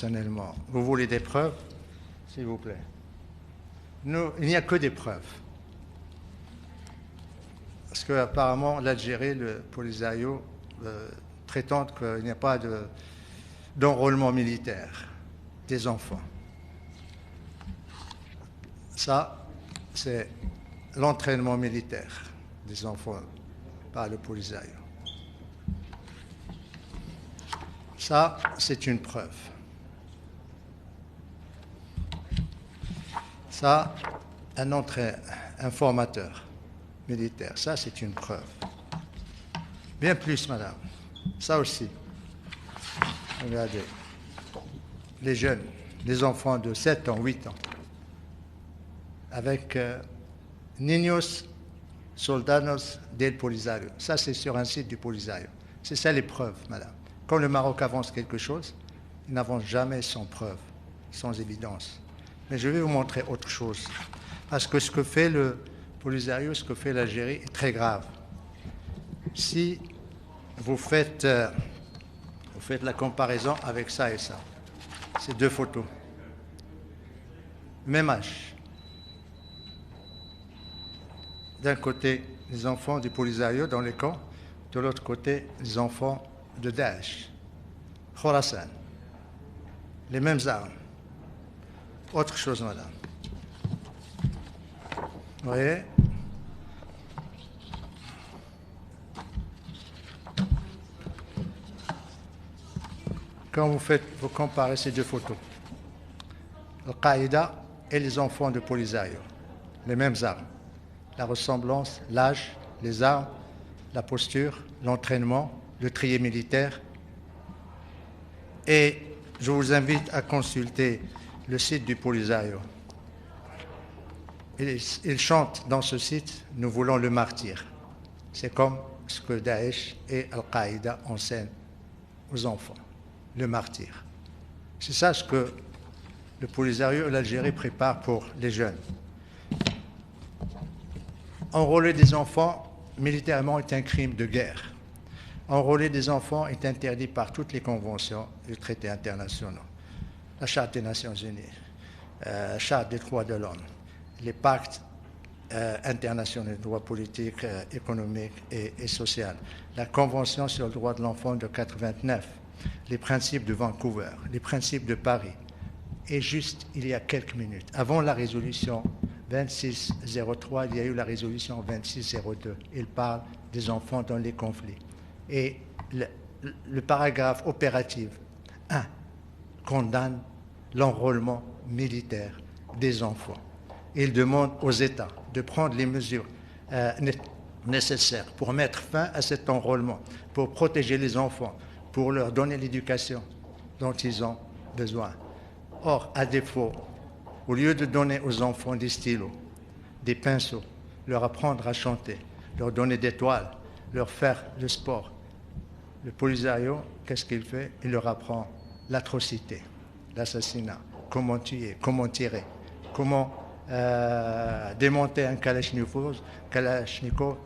Personnellement, vous voulez des preuves, s'il vous plaît? Nous, il n'y a que des preuves. Parce qu'apparemment, l'Algérie, le Polisario, prétendent qu'il n'y a pas d'enrôlement militaire des enfants. Ça, c'est l'entraînement militaire des enfants par le Polisario. Ça, c'est une preuve. Ça, un formateur militaire, ça, c'est une preuve. Bien plus, madame. Ça aussi. Regardez. Les jeunes, les enfants de 7 ans, 8 ans, avec Niños Soldados del Polisario. Ça, c'est sur un site du Polisario. C'est ça les preuves, madame. Quand le Maroc avance quelque chose, il n'avance jamais sans preuve, sans évidence. Mais je vais vous montrer autre chose. Parce que ce que fait le Polisario, ce que fait l'Algérie est très grave. Si vous faites la comparaison avec ça et ça, c'est deux photos. Même âge. D'un côté, les enfants du Polisario dans les camps, de l'autre côté, les enfants de Daesh, Khorasan. Les mêmes armes. Autre chose, madame. Vous voyez? Quand vous comparez ces deux photos, Al-Qaïda et les enfants de Polisario, les mêmes armes. La ressemblance, l'âge, les armes, la posture, l'entraînement, le trier militaire. Et je vous invite à consulter le site du Polisario. Ils chantent dans ce site « Nous voulons le martyr ». C'est comme ce que Daesh et Al-Qaïda enseignent aux enfants, le martyr. C'est ça ce que le Polisario et l'Algérie préparent pour les jeunes. Enrôler des enfants militairement est un crime de guerre. Enrôler des enfants est interdit par toutes les conventions et traités internationaux. La Charte des Nations Unies, la Charte des droits de l'homme, les pactes internationaux de droits politiques, économiques et sociaux, la Convention sur le droit de l'enfant de 89, les principes de Vancouver, les principes de Paris. Et juste il y a quelques minutes, avant la résolution 2603, il y a eu la résolution 2602. Il parle des enfants dans les conflits. Et le paragraphe opératif 1 condamne l'enrôlement militaire des enfants. Il demande aux États de prendre les mesures nécessaires pour mettre fin à cet enrôlement, pour protéger les enfants, pour leur donner l'éducation dont ils ont besoin. Or, à défaut, au lieu de donner aux enfants des stylos, des pinceaux, leur apprendre à chanter, leur donner des toiles, leur faire le sport, le Polisario, qu'est-ce qu'il fait? Il leur apprend l'atrocité, l'assassinat, comment tuer, comment tirer, comment démonter un Kalachnikov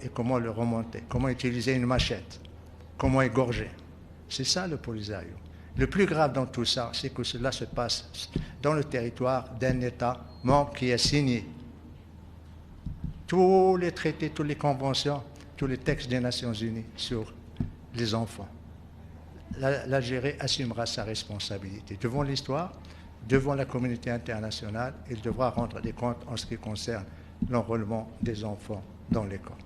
et comment le remonter, comment utiliser une machette, comment égorger. C'est ça le Polisario. Le plus grave dans tout ça, c'est que cela se passe dans le territoire d'un État membre qui a signé tous les traités, toutes les conventions, tous les textes des Nations Unies sur les enfants. L'Algérie assumera sa responsabilité devant l'histoire, devant la communauté internationale. Il devra rendre des comptes en ce qui concerne l'enrôlement des enfants dans les camps.